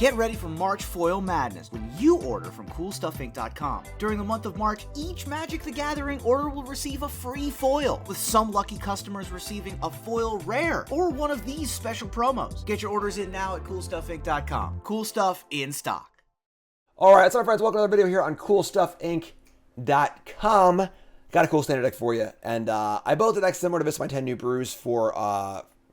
Get ready for March foil madness when you order from CoolStuffInc.com. During the month of March, each Magic the Gathering order will receive a free foil, with some lucky customers receiving a foil rare or one of these special promos. Get your orders in now at CoolStuffInc.com. Cool stuff in stock. All right, so friends, welcome to another video here on CoolStuffInc.com. Got a cool standard deck for you, and I built a deck similar to this, my 10 new brews for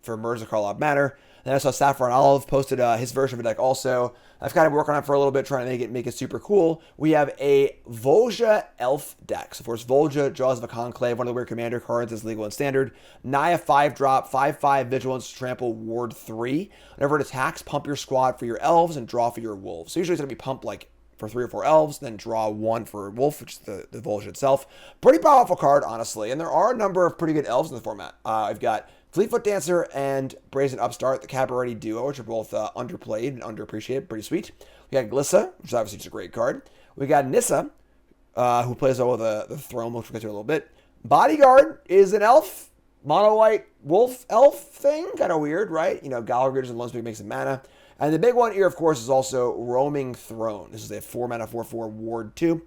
Merz of Karlov Manor. Then I saw Saffron Olive posted his version of the deck also. I've kind of worked on it for a little bit, trying to make it super cool. We have a Voja Elf deck. So of course, Voja, Jaws of a Conclave, one of the weird commander cards is legal and standard. Naya 5-drop, 5/5 Vigilance, Trample, Ward 3. Whenever it attacks, pump your squad for your elves and draw for your wolves. So usually it's going to be pump like for 3 or 4 elves, then draw 1 for wolf, which is the Voja itself. Pretty powerful card, honestly. And there are a number of pretty good elves in the format. I've got Fleetfoot Dancer and Brazen Upstart, the Cabaret duo, which are both underplayed and underappreciated. Pretty sweet. We got Glissa, which is obviously just a great card. We got Nissa, who plays over the throne, which we'll get to in a little bit. Bodyguard is an elf, mono-white wolf elf thing. Kind of weird, right? You know, Gala Greeters and Loamspeaker makes some mana. And the big one here, of course, is also Roaming Throne. This is a 4-mana 4/4 Ward 2.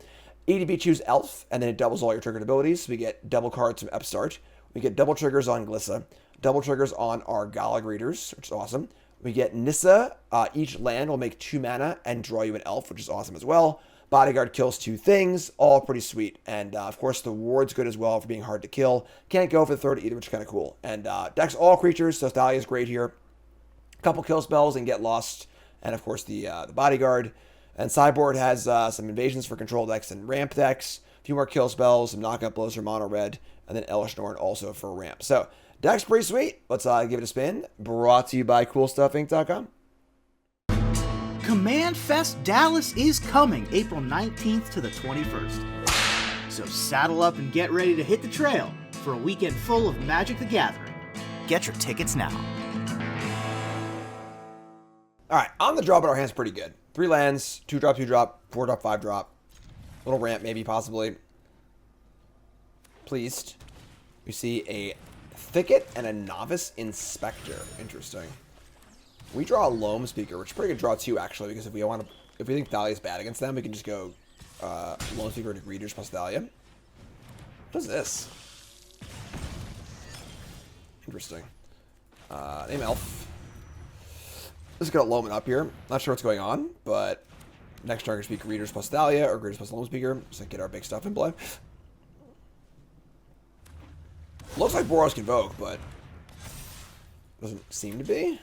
EDP choose Elf, and then it doubles all your triggered abilities. So we get double cards from Upstart. We get double triggers on Glissa. Double triggers on our Gala Greeters, which is awesome. We get Nissa. Each land will make 2 mana and draw you an elf, which is awesome as well. Bodyguard kills 2 things, all pretty sweet. And of course, the ward's good as well for being hard to kill. Can't go for the third either, which is kind of cool. And decks all creatures, so Thalia is great here. Couple kill spells and get lost. And of course, the Bodyguard. And Sideboard has some invasions for control decks and ramp decks. A few more kill spells, some knockout blows for mono red, and then Elesh Norn also for ramp. So deck's pretty sweet. Let's give it a spin. Brought to you by CoolStuffInc.com. Command Fest Dallas is coming April 19th to the 21st. So saddle up and get ready to hit the trail for a weekend full of Magic the Gathering. Get your tickets now. All right, on the draw, but our hand's pretty good. 3 lands, 2-drop, 2-drop, 4-drop, 5-drop. Little ramp, maybe, possibly. Pleased. We see a Thicket and a Novice Inspector. Interesting. We draw a Loamspeaker, which is a pretty good draw too, actually, because if we think Thalia is bad against them, we can just go Loamspeaker to Greeters plus Thalia. What is this? Interesting. Name Elf. Let's get a Loam up here. Not sure what's going on, but next turn can speak Greeters plus Thalia or Greeters plus Loamspeaker, so get our big stuff in play. Looks like Boros Convoke, but doesn't seem to be.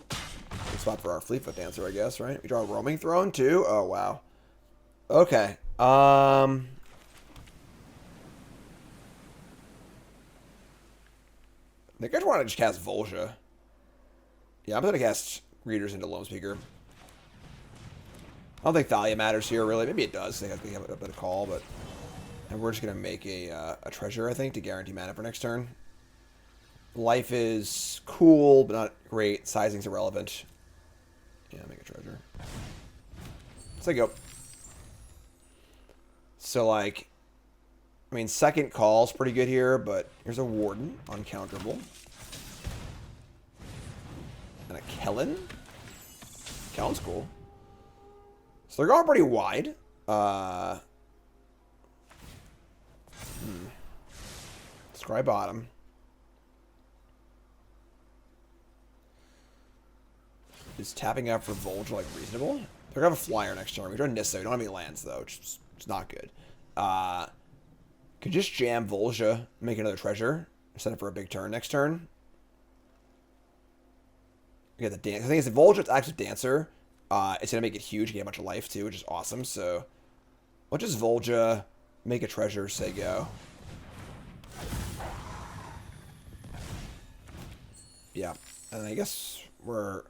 Good spot for our Fleetfoot Dancer, I guess, right? We draw a Roaming Throne, too? Oh, wow. Okay. I think I just want to just cast Voja. Yeah, I'm going to cast Greeters into Loamspeaker. I don't think Thalia matters here, really. Maybe it does. They have a bit of call, but... And we're just going to make a treasure, I think, to guarantee mana for next turn. Life is cool, but not great. Sizing's irrelevant. Yeah, make a treasure. So go. So, like, I mean, second call's pretty good here, but here's a Warden, uncounterable. And a Kellen. Kellen's cool. So they're going pretty wide. Scry bottom. Is tapping out for Voja like reasonable? They're gonna have a flyer next turn. We draw Nissa. We don't have any lands though, which is not good. Could just jam Voja, make another treasure, set it for a big turn next turn. We got the dance. The thing is, if Volja's active Dancer, it's gonna make it huge and get a bunch of life too, which is awesome. So, what does Voja make a treasure? Say go. Yeah, and I guess we're.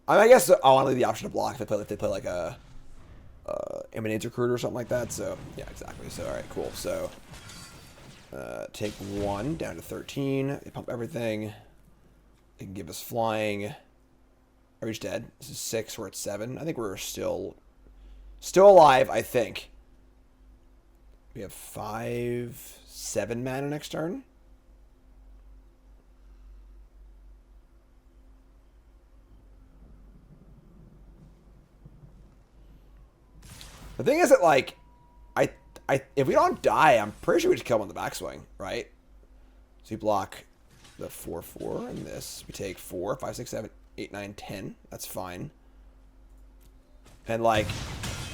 I guess I want to leave the option to block if they play like a Eminence Recruiter or something like that. So yeah, exactly. So all right, cool. So take 1 down to 13. They pump everything. They can give us flying. Are we just dead? This is 6. We're at 7. I think we're still alive. I think we have 5, 7 mana next turn. The thing is that, like, if we don't die, I'm pretty sure we just kill him on the backswing, right? So we block the 4/4 and this. We take 4, 5, 6, 7, 8, 9, 10. That's fine. And, like,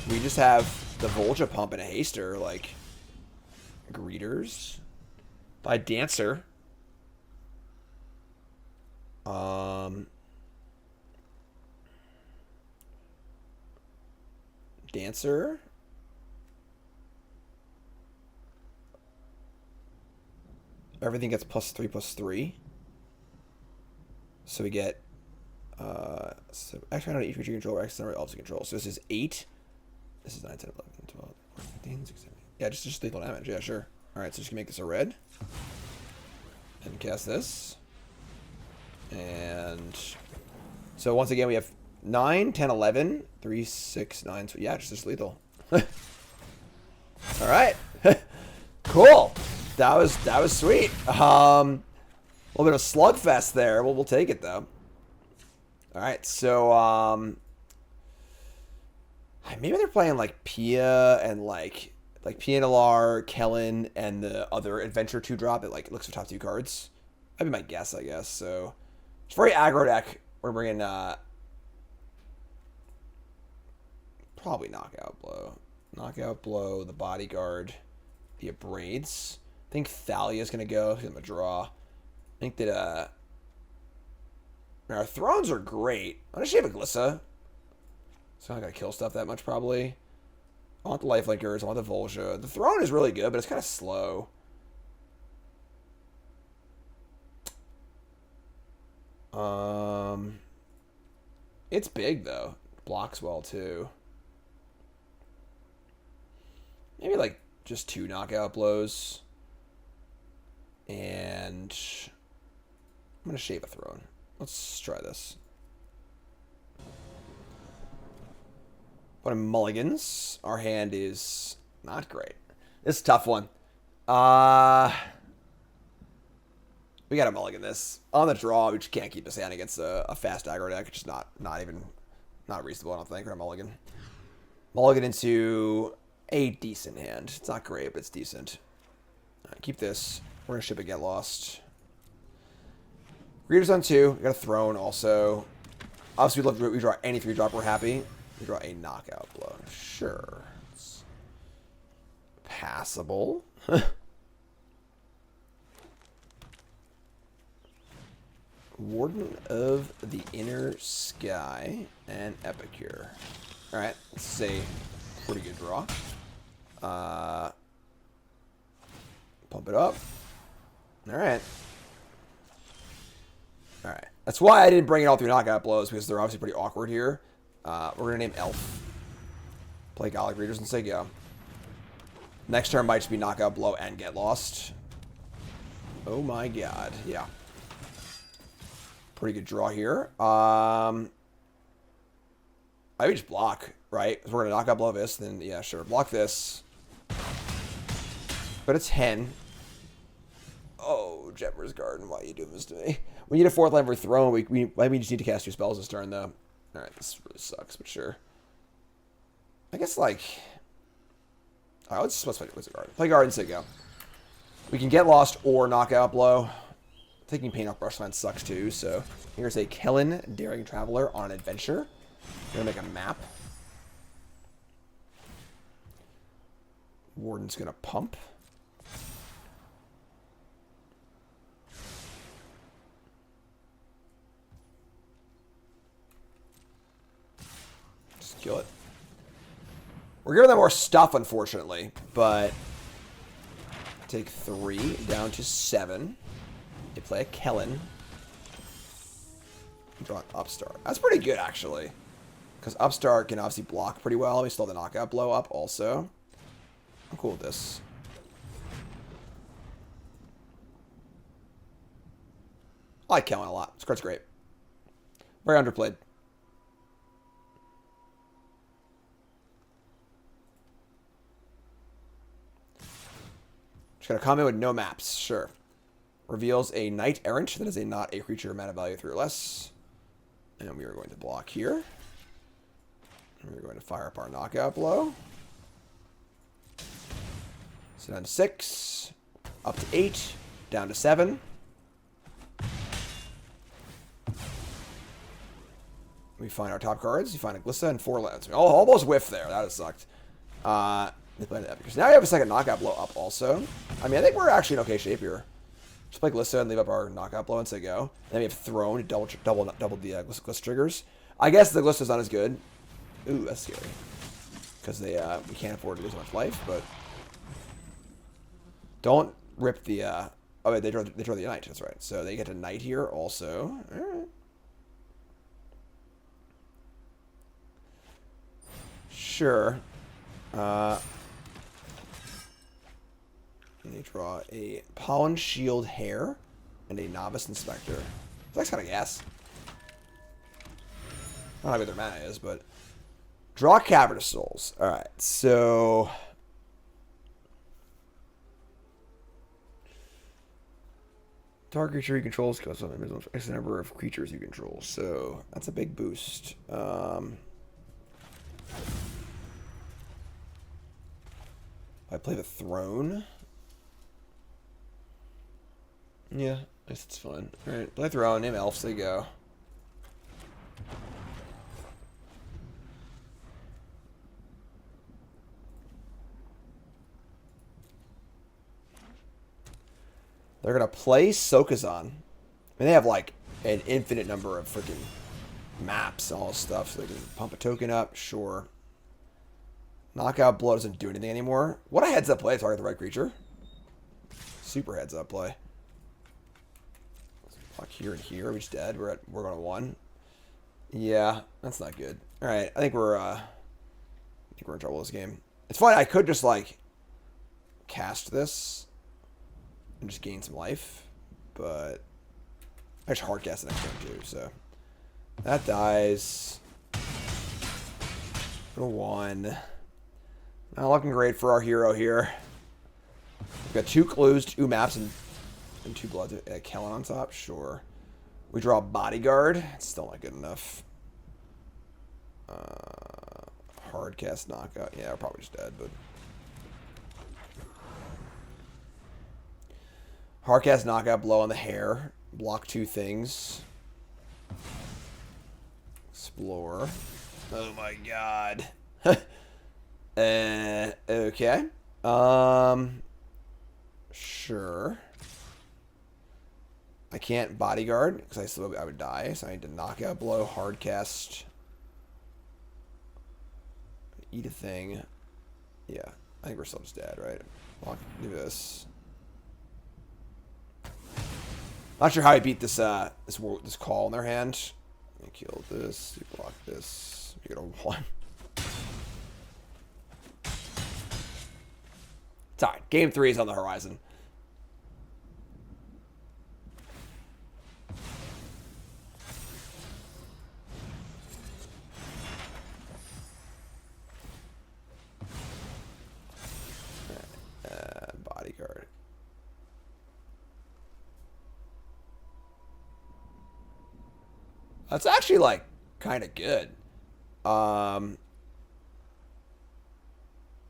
we just have the Voja pump and a haster, like, Greeters by Dancer. Dancer. Everything gets +3/+3. So we get, so actually I don't know each creature you control or X number of elves you control. So this is 8. This is 9, 10, 11, 12, 14, 15, 16, 17. Yeah, just lethal damage. Yeah, sure. Alright, so just make this a red. And cast this. And so once again we have 9, 10, 11, 3, 6, 9, so yeah, just lethal. Alright. Cool. That was sweet. A little bit of a slugfest there. We'll take it though. Alright, so maybe they're playing like Pia and like Pianalar, Kellen, and the other adventure 2-drop that like looks for top 2 cards. That'd be my guess, I guess. So it's very aggro deck. We're bringing probably Knockout Blow, the Bodyguard, the Abrades. I think Thalia is gonna go. He's gonna draw. I think that our Thrones are great. I actually have a Glissa, so I'm not gonna kill stuff that much probably. I want the Lifelinkers. I want the Voja. The Throne is really good, but it's kind of slow. It's big though. Blocks well too. Maybe like just 2 knockout blows. And I'm gonna shave a Throne. Let's try this. But in mulligans, our hand is not great. This is a tough one. We gotta mulligan this. On the draw, we just can't keep this hand against a fast aggro deck. It's just not reasonable, I don't think, or a mulligan. Mulligan into a decent hand. It's not great, but it's decent. Right, keep this. We're gonna ship it Get Lost. Greeters on 2. We got a Throne also. Obviously, we'd love to redraw any 3-drop. We're happy. We draw a Knockout Blow. Sure. It's passable. Warden of the Inner Sky and Epicure. Alright, let's say pretty good draw. Pump it up. Alright. Alright. That's why I didn't bring in all 3 knockout blows, because they're obviously pretty awkward here. We're going to name Elf. Play Gala Greeters and say go. Next turn might just be knockout blow and Get Lost. Oh my god. Yeah. Pretty good draw here. I would just block, right? We're going to knock out blow this, then yeah, sure. Block this. But it's Hen. Oh, Jetmir's Garden, why are you doing this to me? We need a 4th land for Throne. We just need to cast 2 spells this turn, though. Alright, this really sucks, but sure. I guess, like... Alright, let's play Wizard Garden. Play Garden, say go. We can Get Lost or Knockout Blow. Taking pain off Brushland sucks too, so here's a Kellen Daring Traveler on an adventure. We're gonna make a map. Warden's gonna pump. Just kill it. We're giving them more stuff, unfortunately, but take 3 down to 7. They play a Kellen. Draw an Upstart. That's pretty good, actually. Because Upstart can obviously block pretty well. We still have the knockout blow up also. I'm cool with this. I like Kellen a lot. This card's great. Very underplayed. Just gonna come in with no maps. Sure. Reveals a Knight Errant that is not a creature mana value 3 or less. And we are going to block here. And we're going to fire up our knockout blow. So down to 6, up to 8, down to 7. We find our top cards. You find a Glissa and 4 lands. Oh, almost whiffed there. That has sucked. They played it because now we have a second knockout blow up also. I mean, I think we're actually in okay shape here. Just play Glissa and leave up our knockout blow and say go. Then we have Throne to double the Glissa triggers. I guess the Glissa's not as good. Ooh, that's scary. Because we can't afford to lose much life, but don't rip the oh wait, they draw the Knight, that's right. So they get a Knight here also. Alright. Sure. They draw a Pollen Shield Hair and a Novice Inspector. That's kind of gas. I don't know what their mana is, but draw Cavern of Souls. Alright, so target creature you control costs a number of creatures you control. So that's a big boost. I play the Throne. Yeah, I guess it's fun. Alright, play Throne, name Elves, they go. They're gonna play Sokazan. I mean, they have like an infinite number of freaking maps and all this stuff, so they can pump a token up, sure. Knockout Blow doesn't do anything anymore. What a heads up play to target the right creature. Super heads up play. Block here and here. Are we just dead? We're going to 1. Yeah, that's not good. All right, I think we're in trouble this game. It's fine. I could just like cast this and just gain some life, but I just hard cast the next turn too. So that dies. Go to 1. Not looking great for our hero here. We've got 2 clues, 2 maps, and 2 bloods. Kellen on top, sure. We draw a Bodyguard. It's still not good enough. Hard cast knockout. Yeah, we're probably just dead, but hard cast knockout blow on the hair. Block 2 things. Explore. Oh my god. Okay. Sure. I can't Bodyguard because I would die, so I need to knockout blow, hard cast, eat a thing. Yeah, I think we're still just dead, right? Do this. Not sure how I beat this this call in their hand. I kill this. You block this. You get a 1. It's alright. Game 3 is on the horizon. Bodyguard. That's actually like kind of good.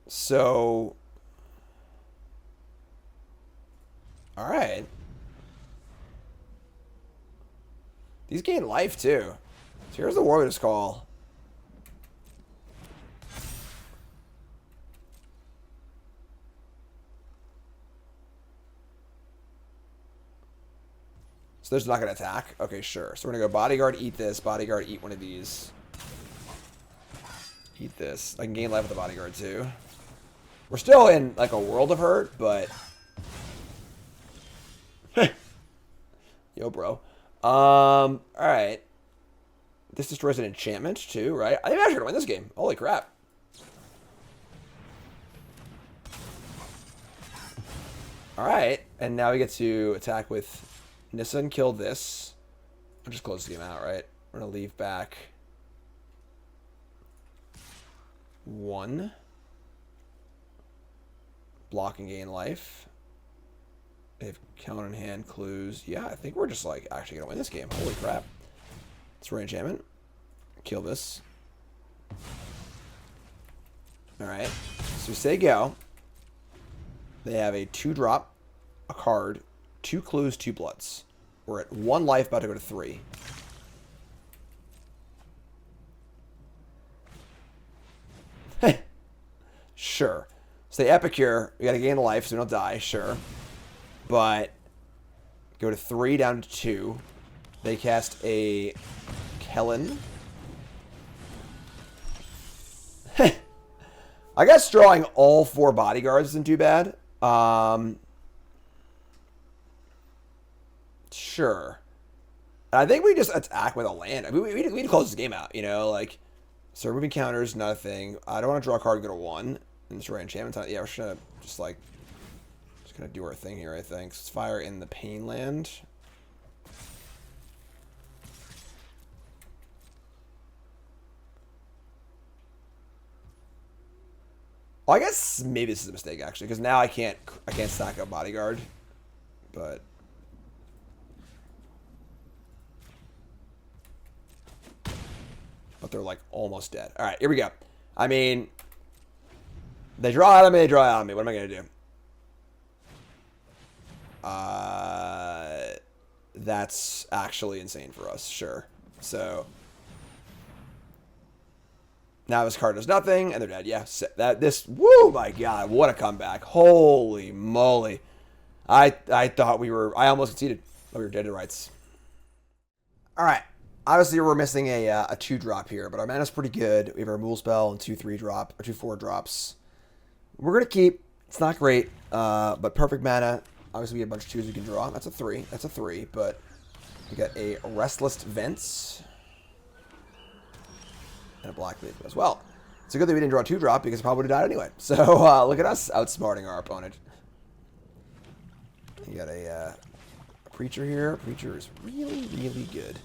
So all right. These gain life too. So here's the Warrior's Call. So they're just not going to attack? Okay, sure. So we're going to go Bodyguard, eat this. Bodyguard, eat one of these. Eat this. I can gain life with the Bodyguard too. We're still in like a world of hurt, but yo, bro. Alright. This destroys an enchantment too, right? I think I'm actually gonna win this game. Holy crap. Alright. And now we get to attack with Nissa and kill this. I'll just close the game out, right? We're gonna leave back 1. Block and gain life. They have count in hand clues. Yeah, I think we're just like actually gonna win this game. Holy crap. Let's run enchantment. Kill this. Alright. So we say go. They have a 2-drop, a card, 2 clues, 2 bloods. We're at 1 life, about to go to 3. Sure. So the Epicure, we gotta gain a life so we don't die, sure. But go to 3 down to 2. They cast a Kellen. I guess drawing all 4 bodyguards isn't too bad. Sure. I think we just attack with a land. I mean, we need to close this game out, you know? Like, so removing counters, not a thing. I don't want to draw a card and go to 1. And just write enchantment on it. Yeah, we're just gonna just gonna do our thing here, I think. So let's fire in the Painland. Well, I guess maybe this is a mistake actually, because now I can't stack a bodyguard, but they're like almost dead. All right, here we go. I mean, they draw out of me. They draw out of me. What am I gonna do? That's actually insane for us. Sure. So now this card does nothing, and they're dead. Yeah, woo, my God, what a comeback. Holy moly. I thought I almost conceded, but we were dead to rights. All right. Obviously, we're missing a 2-drop here, but our mana's pretty good. We have our removal spell and 2 3-drop, or 2 4-drops. We're going to keep. It's not great, but perfect mana. Obviously, we have a bunch of 2s we can draw. That's a 3. That's a 3, but we got a Restless Vents. And a Black Leaf as well. It's a good thing we didn't draw a 2-drop because it probably would have died anyway. So look at us outsmarting our opponent. You got a Preacher here. Preacher is really, really good.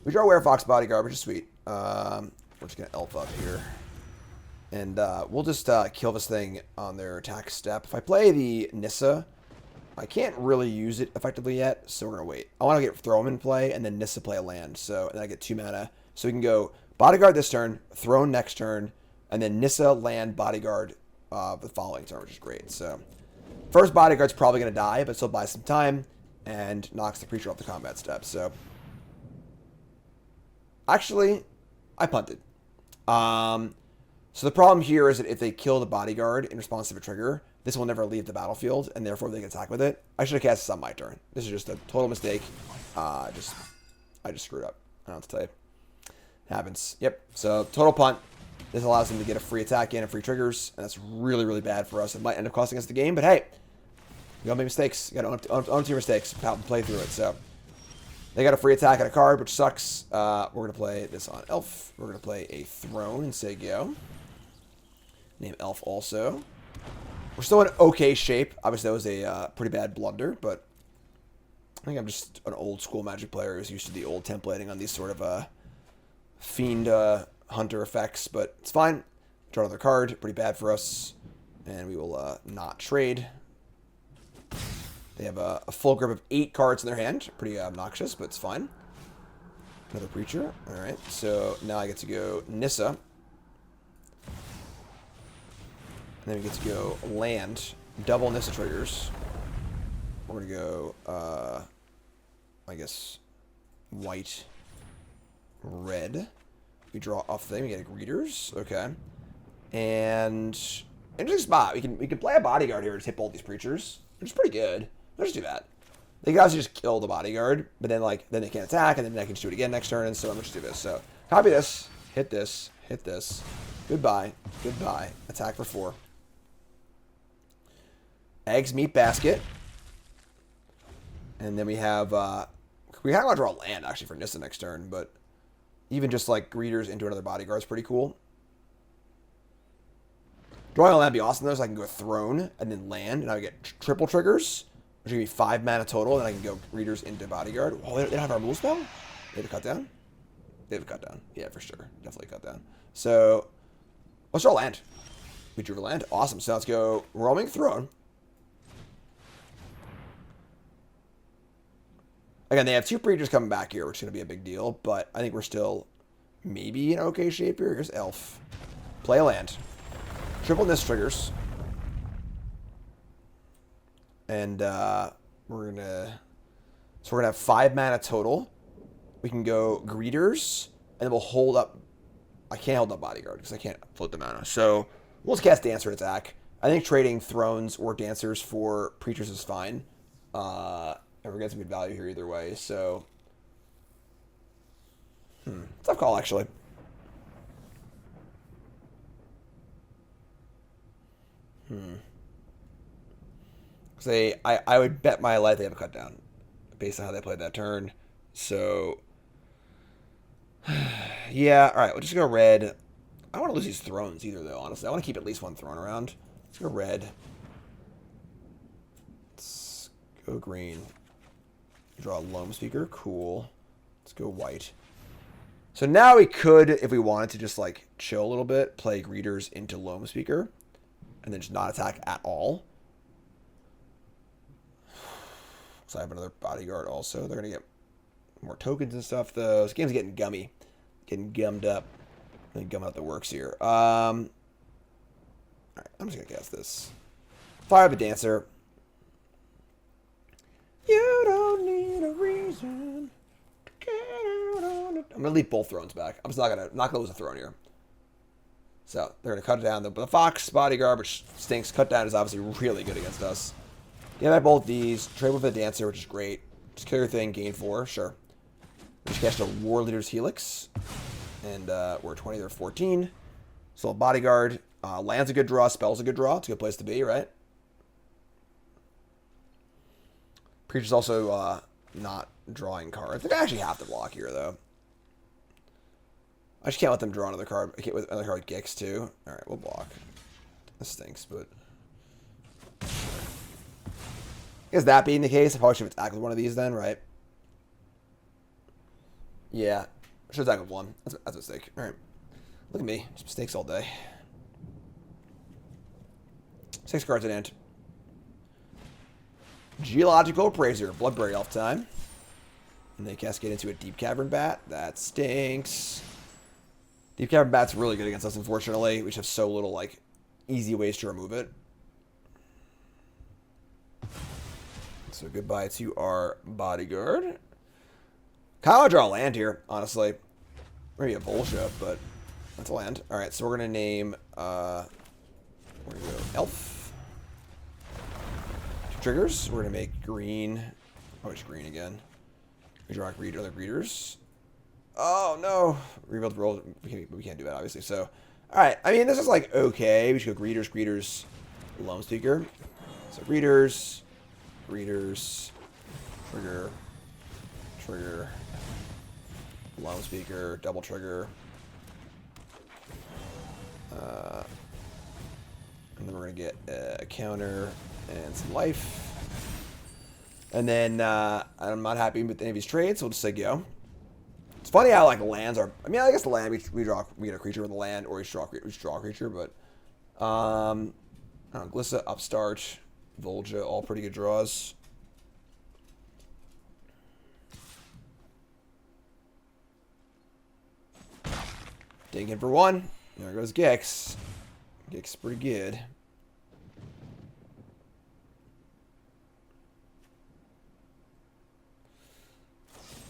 We draw Werefox Bodyguard, which is sweet. We're just going to elf up here. And we'll just kill this thing on their attack step. If I play the Nissa, I can't really use it effectively yet, so we're going to wait. I want to get Thraben in play, and then Nissa play a land. So and then I get 2 mana. So we can go Bodyguard this turn, Throne next turn, and then Nissa, land, Bodyguard the following turn, which is great. So first Bodyguard's probably going to die, but still buys some time and knocks the Preacher off the combat step. So actually, I punted. So the problem here is that if they kill the Bodyguard in response to a trigger, this will never leave the battlefield, and therefore they can attack with it. I should have cast this on my turn. This is just a total mistake. I just screwed up. I don't know what to tell you. Happens. Yep. So total punt. This allows them to get a free attack in and free triggers, and that's really, really bad for us. It might end up costing us the game, but hey, you gotta make mistakes. You gotta own your mistakes. Play through it. So they got a free attack on a card, which sucks. We're gonna play this on Elf. We're gonna play a Throne and say go. Name Elf also. We're still in okay shape. Obviously, that was a pretty bad blunder, but I think I'm just an old school Magic player who's used to the old templating on these sort of Fiend Hunter effects, but it's fine. Draw another card. Pretty bad for us. And we will not trade. They have a full grip of 8 cards in their hand. Pretty obnoxious, but it's fine. Another Preacher. Alright, so now I get to go Nissa. And then we get to go land. Double Nissa triggers. We're going to go, I guess, white, red. We draw off the thing. We get a Greeters. Okay. And interesting spot. We can play a Bodyguard here to hit both these Preachers, which is pretty good. Let's just do that. They can obviously just kill the Bodyguard, but then then they can't attack, and then I can just do it again next turn, and so I'm just do this. So copy this, hit this, hit this. Goodbye, goodbye. Attack for 4. Eggs, meat, basket. And then we have we kind of want to draw a land actually for Nissa next turn, but even just like Greeters into another Bodyguard is pretty cool. Drawing a land would be awesome though, so I can go Throne and then land, and I would get triple triggers, which would be 5 mana total, and I can go Greeters into Bodyguard. Oh, they don't have our removal spell? They have a cut down? They have a cut down. Yeah, for sure. Definitely cut down. So let's draw land. We drew a land. Awesome. So let's go Roaming Throne. Again, they have 2 Preachers coming back here, which is going to be a big deal, but I think we're still maybe in okay shape here. Here's Elf. Play a land. Triple Nissa triggers. And we're gonna have 5 mana total. We can go Greeters, and then we'll hold up. I can't hold up Bodyguard because I can't float the mana. So we'll just cast Dancer and attack. I think trading Thrones or Dancers for Preachers is fine. And we're getting some good value here either way. So, tough call actually. Say I would bet my life they have a cut down based on how they played that turn. So yeah, all right, we'll just go red. I don't want to lose these thrones either, though. Honestly, I want to keep at least one throne around. Let's go red. Let's go green. Draw a Loamspeaker. Cool. Let's go white. So now we could, if we wanted to, just like chill a little bit, play Greeters into Loamspeaker, and then just not attack at all. So I have another Bodyguard also. They're gonna get more tokens and stuff, though. This game's getting gummy. Getting gummed up. Really gumming up the works here. Alright, I'm just gonna cast this. Fire up a Dancer. You don't need a reason to get out on it. I'm gonna leave both thrones back. I'm just not gonna lose a throne here. So they're gonna cut it down. The Fox Bodyguard, which stinks. Cut down is obviously really good against us. Get back both these. Trade with the Dancer, which is great. Just kill your thing, gain 4, sure. We just cast a War Leader's Helix. And we're 20, they're 14. So Bodyguard. Land's a good draw, spell's a good draw. It's a good place to be, right? Preacher's also not drawing cards. I think I actually have to block here, though. I just can't let them draw another card. I can't with another card with Gix, too. Alright, we'll block. This stinks, but... I guess that being the case, I probably should attack with one of these then, right? Yeah. I should attack with one. That's a mistake. Alright. Look at me. Just mistakes all day. 6 cards in hand. Geological Appraiser. Bloodberry Elf time. And they cascade into a Deep Cavern Bat. That stinks. Deep Cavern Bat's really good against us, unfortunately. We just have so little, like, easy ways to remove it. So goodbye to our Bodyguard. Kind of want to draw a land here, honestly. Maybe a Voja, but that's a land. Alright, so we're going to name... we're going to go Elf. 2 triggers. We're going to make green... Oh, it's green again. We draw other Greeters. Oh, no. Rebuild the roll. We can't do that, obviously. So, alright. I mean, this is like okay. We should go Greeters, Loamspeaker. So, Greeters, trigger, Loamspeaker, double trigger. And then we're going to get a counter and some life. And then I'm not happy with any of these trades, so we'll just say go. It's funny how like the lands are. I mean, I guess the land we get a creature with the land, or we draw a creature, but I don't know, Glissa, Upstart, Voja, all pretty good draws. Dig in for 1. There goes Gix. Gix pretty good.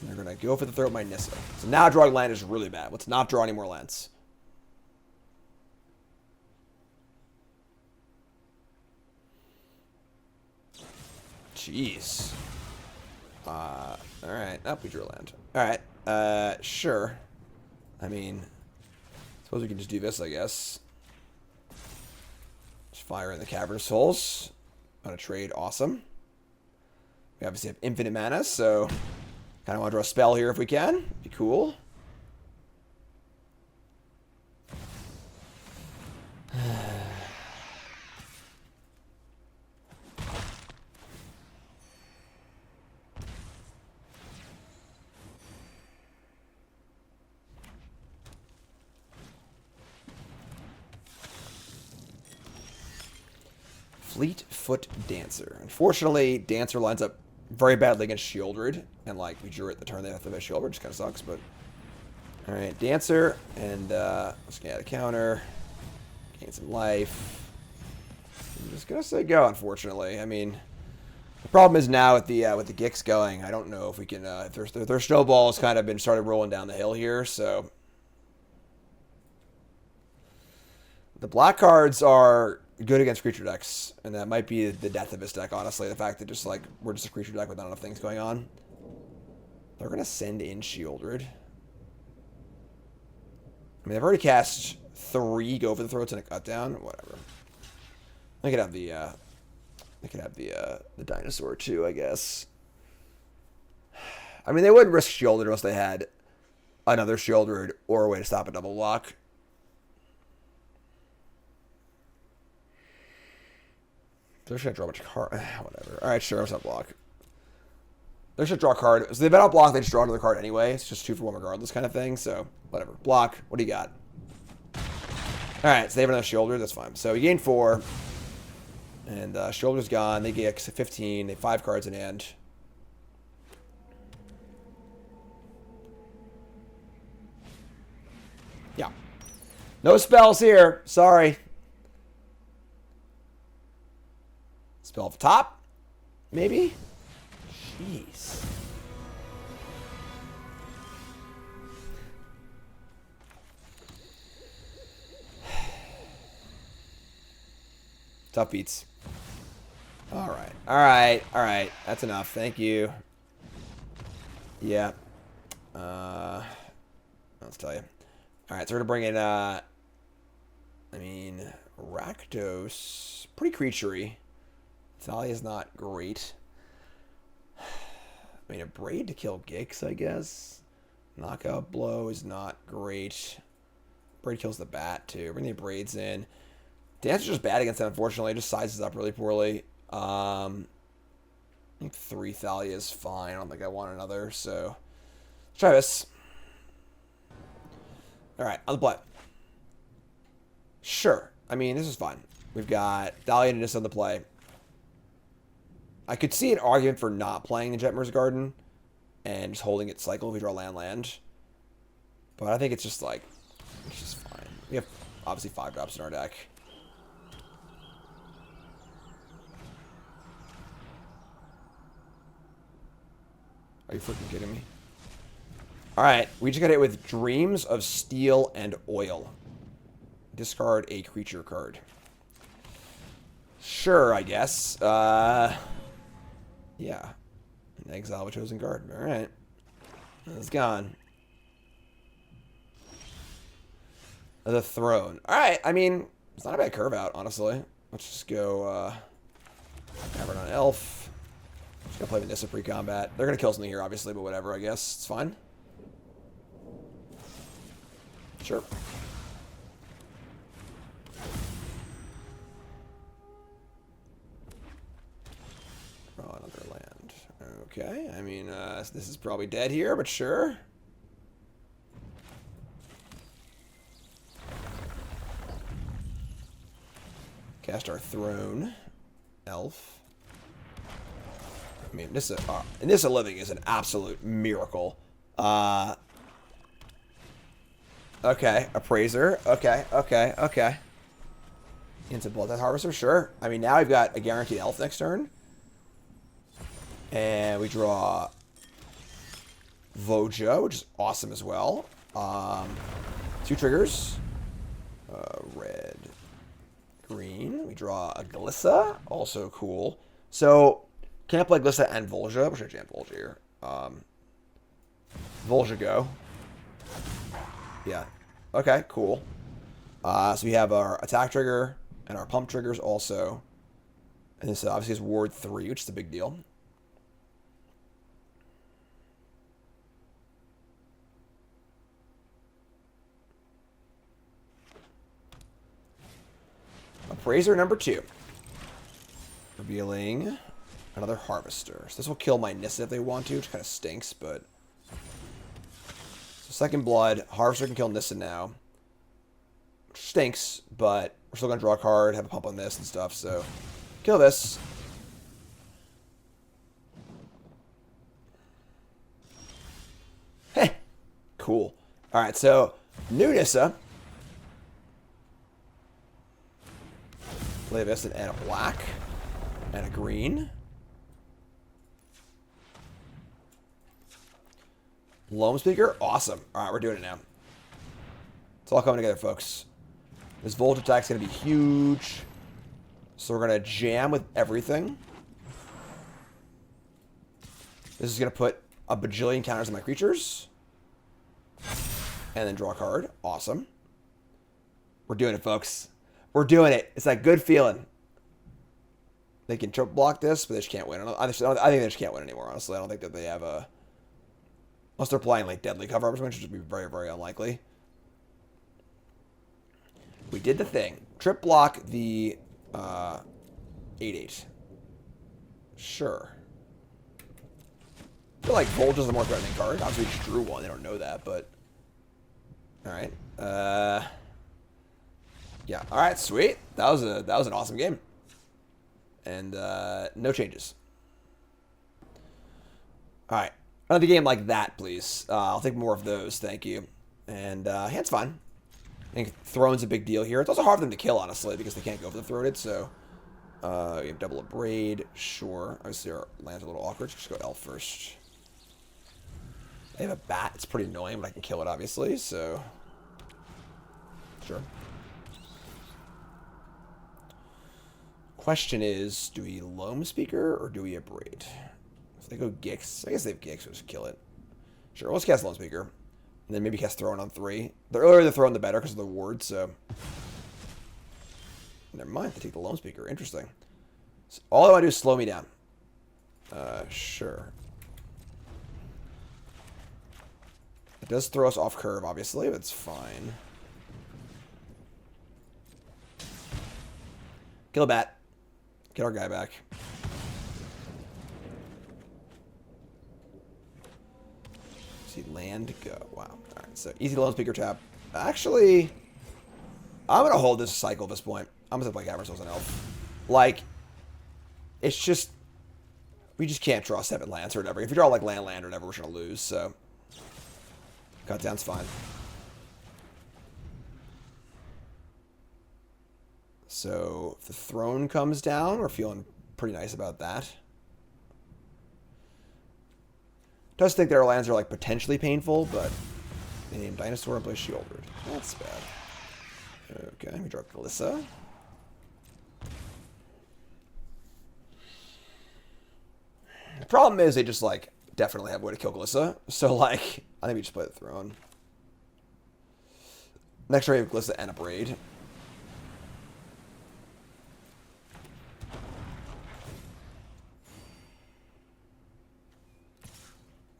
They're going to go for the throw of my Nissa. So now drawing land is really bad. Let's not draw any more lands. Jeez. Alright. Nope, we drew a land. Alright. Sure. I mean, suppose we can just do this, I guess. Just fire in the Cavern of Souls. On a trade. Awesome. We obviously have infinite mana, so... kind of want to draw a spell here if we can. Be cool. Fleetfoot Dancer. Unfortunately, Dancer lines up very badly against Shieldred, and like we drew it the turn they have to have Shieldred, which kind of sucks. But all right, Dancer, and let's get a counter, gain some life. I'm just gonna say go. Unfortunately, I mean, The problem is now with the Gix going, I don't know if we can. Their snowball's kind of been started rolling down the hill here, so the black cards are good against creature decks, and that might be the death of this deck. Honestly, the fact that just like we're just a creature deck with not enough things going on. They're gonna send in Shieldred. I mean, they've already cast 3 Go for the Throats and a Cut Down. Whatever. They could have the dinosaur too, I guess. I mean, they wouldn't risk Shieldred unless they had another Shieldred or a way to stop a double block. They're just gonna draw a bunch of cards. Whatever. All right, sure, it's not block. They should draw a card. So they bet out block, they just draw another card anyway. It's just 2 for 1 regardless kind of thing. So whatever. Block. What do you got? All right, so they have another Shieldred. That's fine. So you gain 4. And Shoulders gone. They get 15. They have 5 cards in hand. Yeah. No spells here. Sorry. Spell off the top? Maybe? Jeez. Tough beats. Alright. Alright. Alright. That's enough. Thank you. Yeah. Let's tell you. Alright, so we're gonna bring in I mean Rakdos. Pretty creaturey. Thalia's not great. I mean Abrade to kill Gix, I guess. Knockout blow is not great. Abrade kills the bat too. Bring the Abrades in. Dancer's just bad against them, unfortunately. It just sizes up really poorly. I think 3 Thalia is fine. I don't think I want another, so let's try this. Alright, on the play. Sure. I mean, this is fine. We've got Thalia and Nissa on the play. I could see an argument for not playing the Jetmir's Garden and just holding it cycle if we draw land. But I think it's just like, it's just fine. We have obviously 5 drops in our deck. Are you freaking kidding me? Alright, we just got hit with Dreams of Steel and Oil. Discard a creature card. Sure, I guess. Yeah. An exile a chosen card. Alright. It's gone. The Throne. Alright, I mean, it's not a bad curve out, honestly. Let's just go, Cavern on Elf. Just gonna play with Nissa pre-combat. They're gonna kill something here, obviously, but whatever, I guess. It's fine. Sure. Draw another land. Okay, I mean, this is probably dead here, but sure. Cast our Throne. Elf. I mean, Nissa living is an absolute miracle. Okay, Appraiser. Okay. Instant Bloodtithe Harvester, sure. I mean, now we've got a guaranteed elf next turn. And we draw Voja, which is awesome as well. 2 triggers. Red, green. We draw a Glissa, also cool. So, can't play Glissa and Voja. We should jam Voja here. Voja go. Yeah. Okay, cool. So we have our attack trigger and our pump triggers also. And this obviously is Ward 3, which is a big deal. Appraiser number 2. Revealing another Harvester. So this will kill my Nissa if they want to, which kind of stinks, but... So second blood. Harvester can kill Nissa now. Which stinks, but we're still going to draw a card, have a pump on this and stuff, so... Kill this. Heh. Cool. Alright, so... New Nissa. Play this and a black. And a green. Loamspeaker? Awesome. Alright, we're doing it now. It's all coming together, folks. This Volt attack's going to be huge. So we're going to jam with everything. This is going to put a bajillion counters on my creatures. And then draw a card. Awesome. We're doing it, folks. We're doing it. It's that good feeling. They can triple block this, but they just can't win. I think they just can't win anymore, honestly. I don't think that they have a... Unless they're playing, like, Deadly Cover, which would be very, very unlikely. We did the thing. Trip block the 8/8. Sure. I feel like Voja is the more threatening card. Obviously, we just drew one. They don't know that, but... Alright. Yeah. Alright, sweet. That was an awesome game. And no changes. Alright. Another game like that, please. I'll take more of those, thank you. And hand's fine. I think Throne's a big deal here. It's also hard for them to kill, honestly, because they can't go for the Throated, so... we have double Abrade, sure. Obviously, our land's a little awkward, so just go Elf first. They have a bat. It's pretty annoying, but I can kill it, obviously, so... Sure. Question is, do we Loamspeaker or do we Abrade? If they go Gix, I guess they have Gix, we'll just kill it. Sure, let's cast Loamspeaker. And then maybe cast Throne on 3. The earlier the Throne, the better, because of the ward, so... Never mind, they take the Loamspeaker. Interesting. So all I want to do is slow me down. Sure. It does throw us off curve, obviously, but it's fine. Kill a bat. Get our guy back. See, land, go. Wow. Alright, so easy Loamspeaker tap. Actually, I'm going to hold this cycle at this point. I'm going to play Cavern of Souls and Elf. Like, it's just... We just can't draw 7 lands or whatever. If we draw, like, land or whatever, we're going to lose, so... Cut down's fine. So, if the Throne comes down, we're feeling pretty nice about that. Does think that our lands are, like, potentially painful, but... They name Dinosaur and play Shieldred. That's bad. Okay, we draw Glissa. The problem is they just, like, definitely have a way to kill Glissa. So, like, I think we just play the Throne. Next turn we have Glissa and Abrade.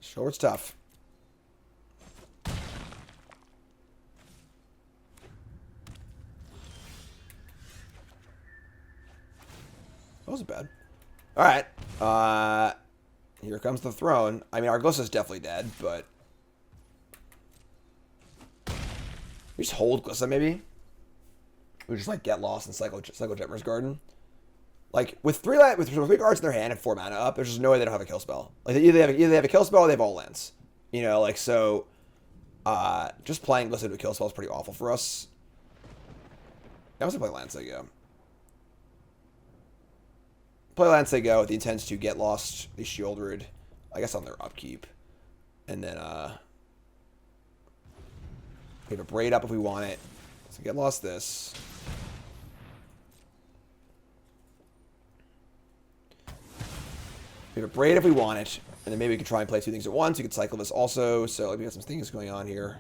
Sure, it's tough. That wasn't bad. Alright. Here comes the Throne. I mean, our Glissa's definitely dead, but... We just hold Glissa, maybe? We just, like, get lost and cycle Jetmir's Garden. Like, with three cards in their hand and 4 mana up, there's just no way they don't have a kill spell. Like, either they have a kill spell or they have all lands. You know, like, so... just playing Glissa to a kill spell is pretty awful for us. I also play lands, they go. Play lands, they go with the intent to get lost, the Shieldred, I guess on their upkeep. And then, we have a Braid up if we want it. So get lost this. We have a Braid if we want it. And then maybe we can try and play 2 things at once. We could cycle this also. So we got some things going on here.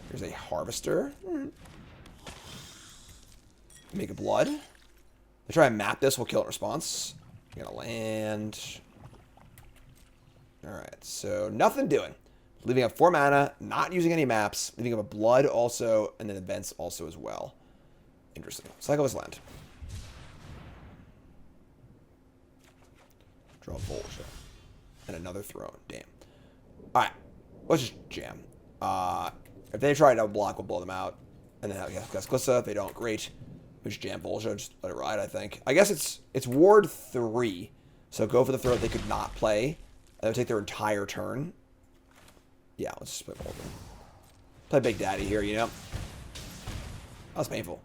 Here's a Harvester. Make a Blood. They try and map this. We'll kill it in response. We got a land. Alright, so nothing doing. Leaving up 4 mana, not using any maps, leaving up a Blood also, and then events also as well. Interesting. Cycle this land. Draw a Voja. And another Throne. Damn. Alright. Let's just jam. If they try to block, we'll blow them out. And then cast Glissa. If they don't, great. We just jam Voja. Just let it ride, I think. I guess it's Ward 3. So go for the Throne they could not play. That would take their entire turn. Yeah, let's just play Voja. Play Big Daddy here, you know. That was painful.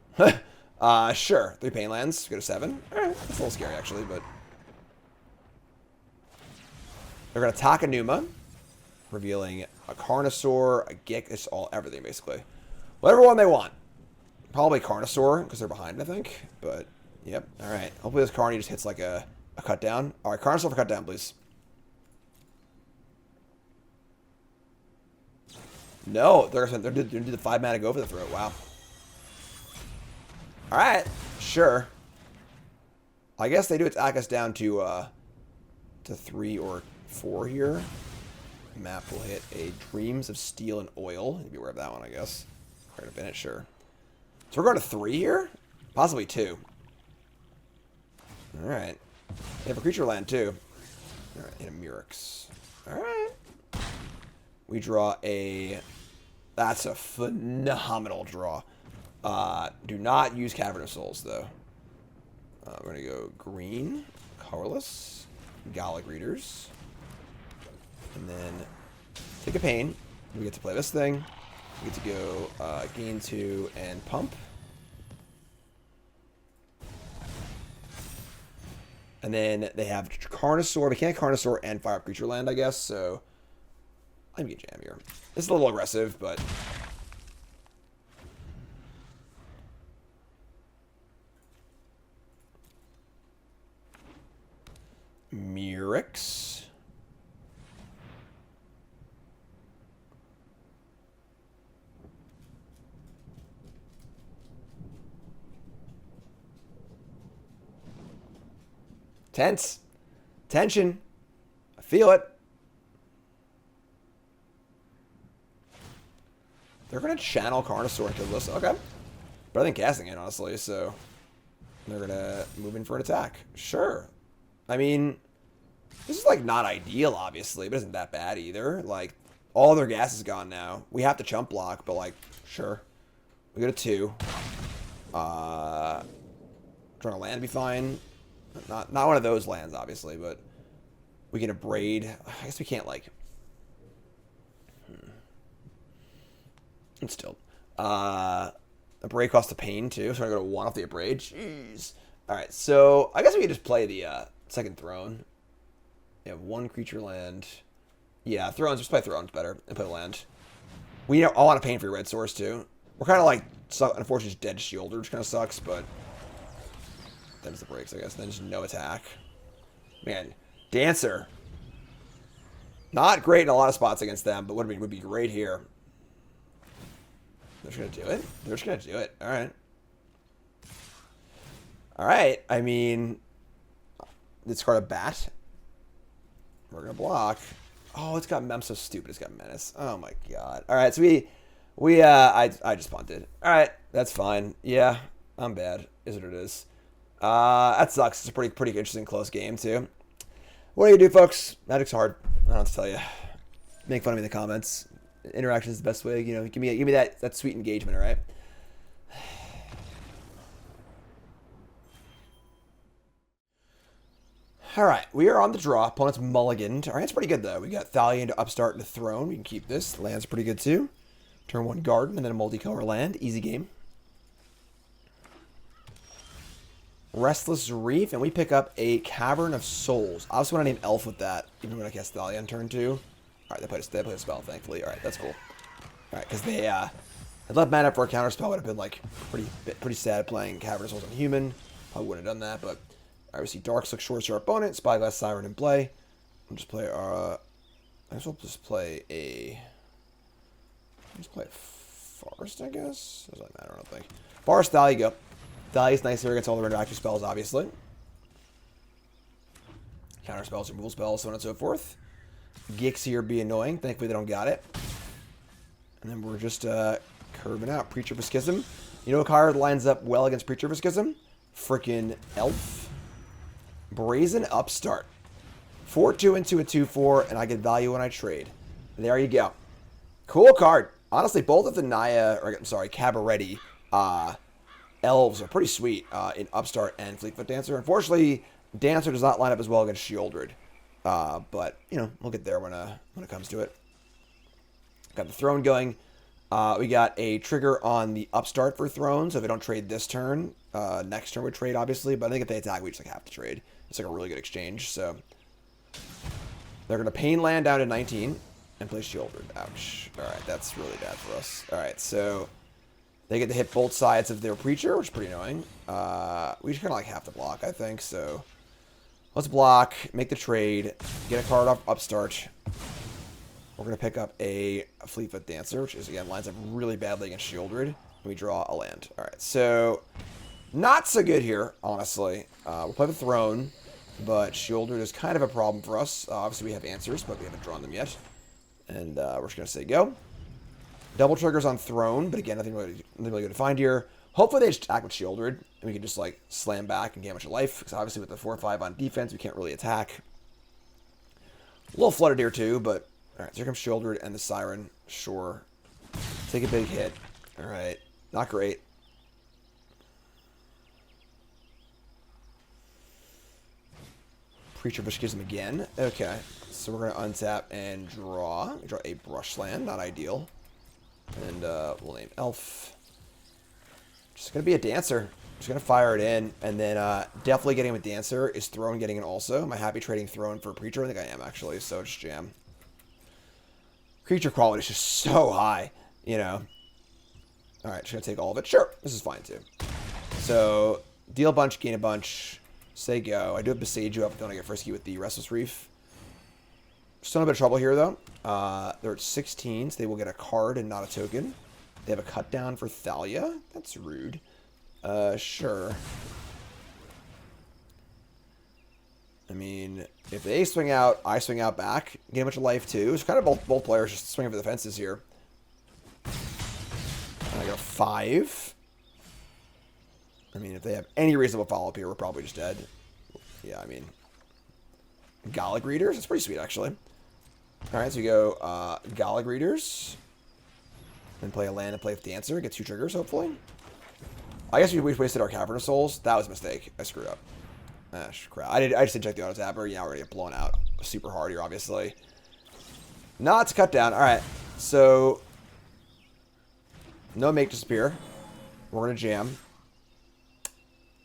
Sure. 3 pain lands. Go to 7. That's a little scary, actually, but... They're going to attack a Numa, revealing a Carnosaur, a Gik. It's all everything, basically. Whatever one they want. Probably Carnosaur, because they're behind, I think. But, yep. All right. Hopefully this Carny just hits like a cut down. All right, Carnosaur for cut down, please. No, they're going to do the 5 mana go for the throat. Wow. All right. Sure. I guess they do attack us down to 3 or 4 here. Map will hit a Dreams of Steel and Oil. You'd be aware of that one, I guess. Right up in it, sure. So we're going to 3 here? Possibly 2. Alright. They have a creature land, too. Alright, and a Murex. Alright. We draw a... That's a phenomenal draw. Do not use Cavern of Souls, though. We're going to go green, colorless, Gala Greeters. And then take a pain. We get to play this thing. We get to go gain 2 and pump. And then they have Carnosaur. We can't Carnosaur and fire up creature land, I guess. So I'm going to jam here. This is a little aggressive, but... Murex. Tense. Tension. I feel it. They're going to channel Carnosaur into this. Okay. Better than casting it, honestly. So they're going to move in for an attack. Sure. I mean, this is, like, not ideal, obviously, but isn't that bad either. Like, all their gas is gone now. We have to chump block, but, like, sure. We go to 2. Trying to land be fine. Not one of those lands, obviously, but we can Abrade. I guess we can't, like... It's still... Abrade costs a pain, too, so I'm going to go to 1 off the Abrade. Jeez. Alright, so I guess we could just play the second Throne. We have 1 creature land. Yeah, Thrones. Just play Thrones better and play land. We all want a pain for your red source, too. We're kind of like... Unfortunately, just dead Shielder, which kind of sucks, but... That's the breaks, I guess. Then just no attack. Man, Dancer. Not great in a lot of spots against them, but would be great here. They're just going to do it? They're just going to do it. All right. All right. I mean, it's got a bat. We're going to block. Oh, it's got... I'm so stupid. It's got Menace. Oh, my God. All right, so I just punted. All right, that's fine. Yeah, I'm bad. Is what it is. That sucks. It's a pretty interesting close game, too. What do you do, folks? Magic's hard. I don't have to tell you. Make fun of me in the comments. Interaction is the best way. You know, give me that sweet engagement, all right? All right, we are on the draw. Opponent's mulliganed. All right, it's pretty good, though. We got Thalia into Upstart into Throne. We can keep this. Land's pretty good, too. Turn 1 Garden, and then a multicolor land. Easy game. Restless Reef, and we pick up a Cavern of Souls. I also want to name Elf with that, even when I cast Thalia on turn 2. Alright, they played a spell, thankfully. Alright, that's cool. Alright, because they had left mana for a counter spell. Would have been, like, pretty sad playing Cavern of Souls on human. Probably wouldn't have done that, but... Alright, we see Darkslick Shorts our opponent. Spyglass Siren in play. We'll just play our... I guess we'll just play a... Let's play Forest, I guess? Doesn't matter, I don't think. Forest, Thalia, go. Thalia's nice here against all the interactive spells, obviously. Counter spells, removal spells, so on and so forth. Gix here be annoying. Thankfully, they don't got it. And then we're just curving out. Preacher of Schism. You know what card lines up well against Preacher of Schism? Frickin' Elf. Brazen Upstart. 4-2 into a 2-4, and I get value when I trade. There you go. Cool card. Honestly, both of the Cabaretti, Elves are pretty sweet in Upstart and Fleetfoot Dancer. Unfortunately, Dancer does not line up as well against Shieldred. But, you know, we'll get there when it comes to it. Got the Throne going. We got a trigger on the Upstart for Throne, so if they don't trade this turn, next turn we trade, obviously. But I think if they attack, we just have to trade. It's like a really good exchange, so... They're going to pain land down to 19 and play Shieldred. Ouch. Alright, that's really bad for us. Alright, so they get to hit both sides of their Preacher, which is pretty annoying. We just kind of like have to block, I think, so let's block, make the trade, get a card off Upstart. We're going to pick up a Fleetfoot Dancer, which is, again, lines up really badly against Shieldred. And we draw a land. Alright, so not so good here, honestly. We'll play the Throne, but Shieldred is kind of a problem for us. Obviously, we have answers, but we haven't drawn them yet. And we're just going to say go. Double triggers on Throne, but again, nothing really good to find here. Hopefully they just attack with Shieldred, and we can just like slam back and gain a bunch of life. Because obviously with the 4-5 on defense, we can't really attack. A little flooded here too, but alright, so here comes Shieldred and the Siren. Sure. Take a big hit. Alright. Not great. Preacher Bush gives him again. Okay. So we're going to untap and draw. We draw a Brushland. Not ideal. And we'll name Elf. Just going to be a Dancer. Just going to fire it in. And then definitely getting him a Dancer. Is Throne getting it also? Am I happy trading Throne for Preacher? I think I am, actually. So just jam. Creature quality is just so high. You know. Alright, just going to take all of it. Sure. This is fine, too. So, deal a bunch, gain a bunch. Say go. I do have Boseiju up. Don't I get frisky with the Restless Reef. Still in a bit of trouble here, though. They're at 16, so they will get a card and not a token. They have a cut down for Thalia. That's rude. Sure. I mean, if they swing out, I swing out back. Get a bunch of life, too. It's kind of both players just swinging for the fences here. And I got a 5. I mean, if they have any reasonable follow-up here, we're probably just dead. Yeah, I mean... Gala Greeters? That's pretty sweet, actually. Alright, so we go Gala Greeters. Then play a land and play with Dancer. Get 2 triggers, hopefully. I guess we wasted our Cavern of Souls. That was a mistake. I screwed up. Ah, crap. I just didn't check the auto-tapper. Yeah, we're going to get blown out super hard here, obviously. Not to cut down. Alright, so... No make disappear. We're going to jam.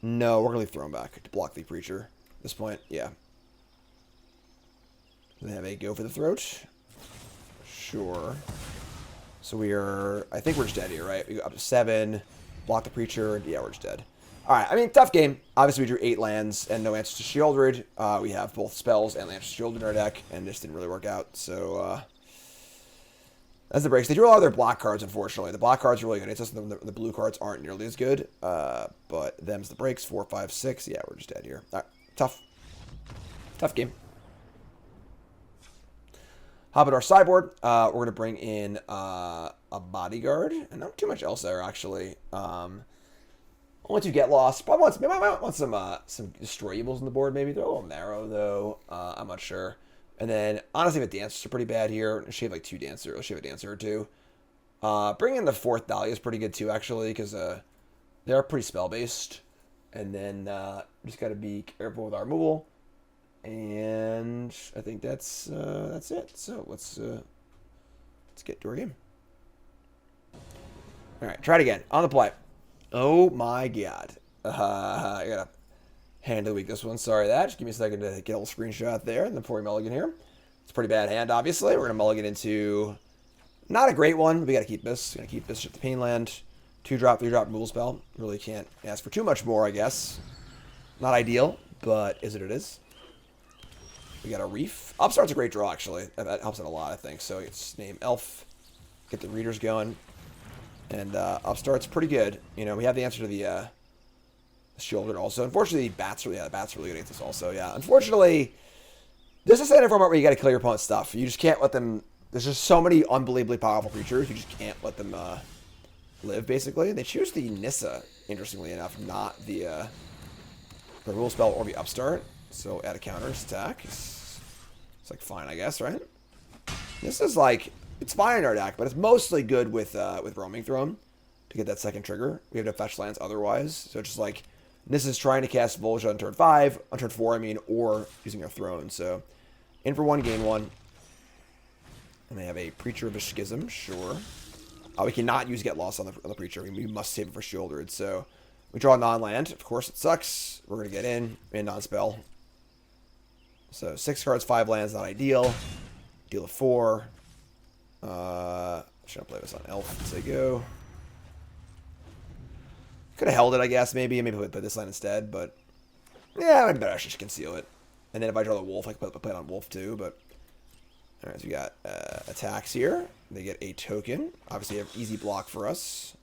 No, we're going to leave Throne back to block the Preacher. At this point, yeah. They have a go for the throat. Sure. So we are... I think we're just dead here, right? We go up to 7. Block the Preacher. Yeah, we're just dead. Alright, I mean, tough game. Obviously, we drew 8 lands and no answers to Shieldred. We have both spells and answers to Shieldred in our deck, and this didn't really work out. So, that's the breaks. They drew a lot of their black cards, unfortunately. The black cards are really good. It's just the blue cards aren't nearly as good. But them's the breaks. 4, 5, 6. Yeah, we're just dead here. Alright, tough. Tough game. Hop at our sideboard. We're going to bring in a Bodyguard. And not too much else there, actually. Only 2 get lost. Probably want some destroyables on the board, maybe. They're a little narrow, though. I'm not sure. And then, honestly, the Dancers are pretty bad here. She have like 2 Dancers. She have a Dancer or 2. Bringing in the 4th Thalia is pretty good, too, actually, because they're pretty spell-based. And then, just got to be careful with our removal. And I think that's it. So let's get to our game. All right, try it again on the play. Oh my god! I gotta hand of the week this one. Sorry that. Just give me a second to get a little screenshot there, and then before we mulligan here, it's a pretty bad hand. Obviously, we're gonna mulligan into not a great one. We gotta keep this. Gonna keep this at the pain land. 2-drop, 3-drop removal spell. Really can't ask for too much more, I guess. Not ideal, but is what it is. We got a Reef. Upstart's a great draw, actually. That helps it a lot, I think. So it's name Elf. Get the readers going. And Upstart's pretty good. You know, we have the answer to the Shoulder also. Unfortunately, the Bats really good against this also. Yeah, unfortunately, this is a standard format where you got to kill your opponent's stuff. You just can't let them... There's just so many unbelievably powerful creatures. You just can't let them live, basically. They choose the Nissa, interestingly enough, not the rule spell or the Upstart. So add a counter attack. It's like fine, I guess, right? This is like, it's fine in our deck, but it's mostly good with Roaming Throne to get that second trigger. We have to fetch lands otherwise. So it's just like, this is trying to cast Voja on turn 5, on turn 4, I mean, or using our Throne. So in for 1, gain 1. And they have a Preacher of a Schism, sure. We cannot use Get Lost on the Preacher. We must save it for Shieldred. So we draw a non-land. Of course, it sucks. We're going to get in non-spell. So 6 cards, 5 lands, not ideal. Deal of 4. Should I play this on Elf as they go? Could have held it, I guess, maybe. Maybe put this land instead, but yeah, I'd better actually just conceal it. And then if I draw the Wolf, I could play it on Wolf too, but alright, so we got attacks here. They get a token. Obviously, have easy block for us.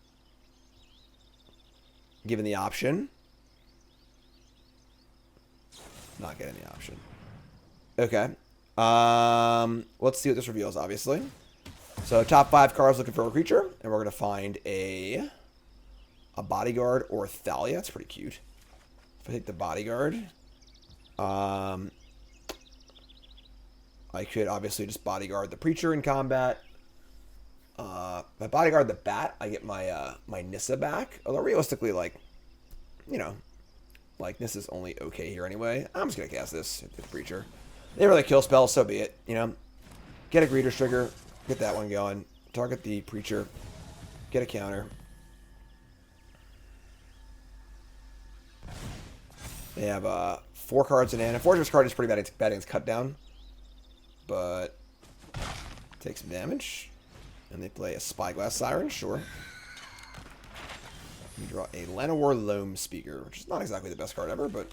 Given the option. Not getting the option. Okay. Let's see what this reveals, obviously. So, top 5 cards looking for a creature, and we're going to find a Bodyguard or Thalia. That's pretty cute. If I take the Bodyguard, I could obviously just Bodyguard the Preacher in combat. If I Bodyguard the Bat, I get my my Nissa back. Although realistically, like, you know, like Nissa's only okay here anyway. I'm just gonna cast this with the Preacher. They really kill spells, so be it. You know, get a Greeters trigger, get that one going. Target the Preacher, get a counter. They have 4 cards in hand. Unfortunately, this card is pretty bad against cut down, but take some damage. And they play a Spyglass Siren, sure. We draw a Llanowar Loamspeaker, which is not exactly the best card ever, but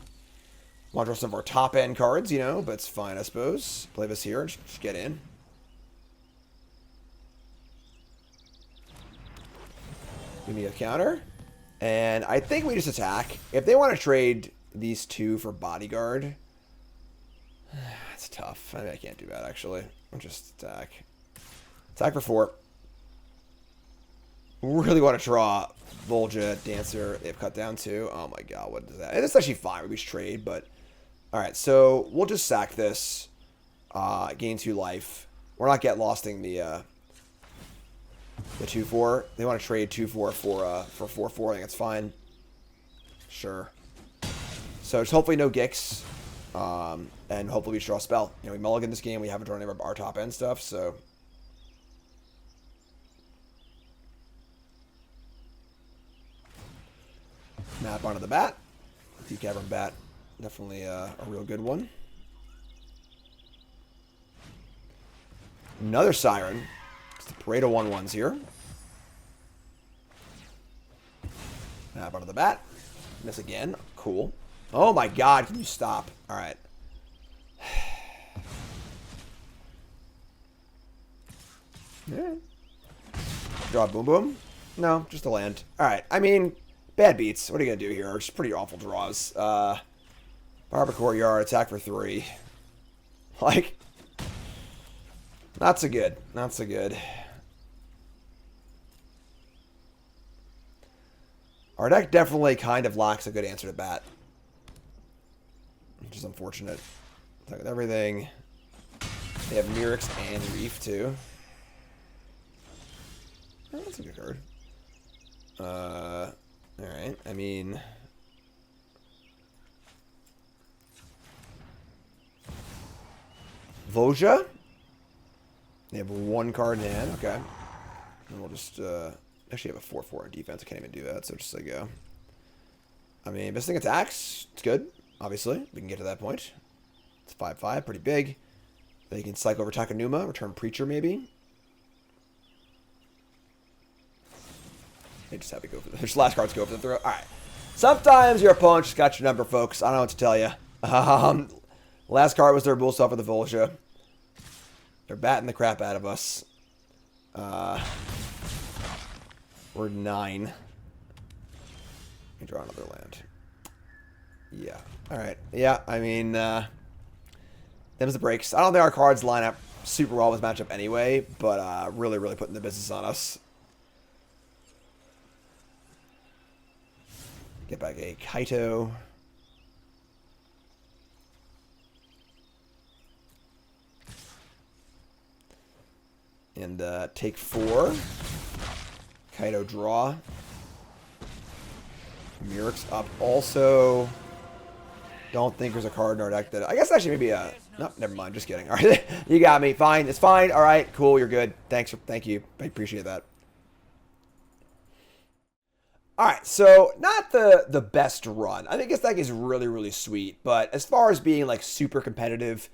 want to draw some of our top end cards, you know, but it's fine, I suppose. Play this here and just get in. Give me a counter. And I think we just attack. If they want to trade these 2 for Bodyguard, that's tough. I mean, I can't do that, actually. I'll just attack. Attack for 4. Really want to draw Voja, Dancer. They have cut down too. Oh my god, what is that? And it's actually fine. We just trade, but alright, so we'll just sack this. Gain 2 life. We're not get losting the 2/4. They want to trade 2/4 for 4/4. I think it's fine. Sure. So just hopefully no Gix. And hopefully we draw a spell. You know, we mulligan this game. We haven't drawn any of our top end stuff, so. Map onto the bat. The Cavern bat. Definitely a real good one. Another Siren. It's the parade of 1/1s here. Map onto the bat. Miss again. Cool. Oh my god, can you stop? Alright. Yeah. Draw a Boom Boom? No, just a land. Alright, I mean, bad beats. What are you going to do here? Just pretty awful draws. Barber Courtyard, attack for 3. Like, not so good. Not so good. Our deck definitely kind of lacks a good answer to bat. Which is unfortunate. Attack with everything. They have Mirix and Reef, too. Oh, that's a good card. Alright, I mean. Voja. They have 1 card in hand. Okay. And we'll just, actually have a 4/4 in defense. I can't even do that, so just let go. I mean, this thing attacks. It's good, obviously. We can get to that point. It's 5/5, pretty big. They can cycle over Takanuma, return Preacher, maybe. They just have to go for the last cards go for the throw. Alright. Sometimes your opponent just got your number, folks. I don't know what to tell you. Last card was their Bull Stuff for the Voja. They're batting the crap out of us. We're 9. Let me draw another land. Yeah. Alright. Yeah, I mean, them's the breaks. I don't think our cards line up super well with this matchup anyway, but really, really putting the business on us. Get back a Kaito. And take 4. Kaito draw. Mirix up also. Don't think there's a card in our deck that... I guess actually maybe a... No, never mind. Just kidding. All right. You got me. Fine. It's fine. All right. Cool. You're good. Thanks. Thank you. I appreciate that. All right, so not the best run. I think this deck is really, really sweet, but as far as being like super competitive,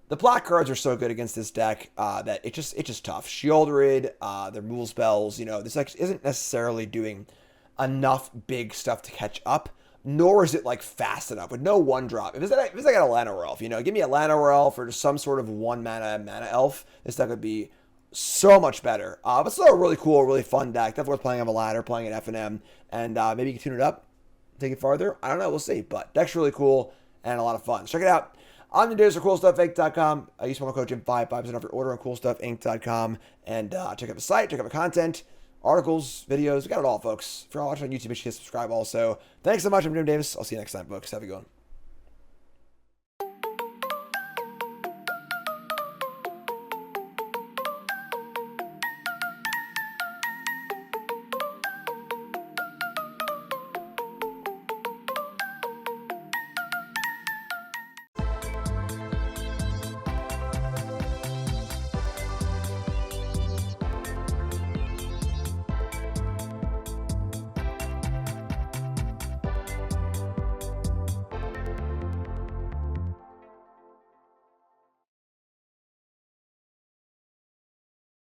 the black cards are so good against this deck that it's just tough. Shieldred, their removal spells, this deck isn't necessarily doing enough big stuff to catch up, nor is it like fast enough with no one drop. If it's like a Llanowar Elf, give me a Llanowar Elf or just some sort of one mana elf, this deck would be so much better. But still a really cool, really fun deck. Definitely worth playing on a ladder, playing at FNM, and maybe you can tune it up, take it farther. I don't know, we'll see. But deck's really cool and a lot of fun. So check it out. On your days for CoolStuffInc.com. Use promo code Jim5, 5% off your order on CoolStuffInc.com. And check out the site, check out the content, articles, videos. We got it all, folks. If you're watching on YouTube, make sure you subscribe also. Thanks so much. I'm Jim Davis. I'll see you next time, folks. Have a good one.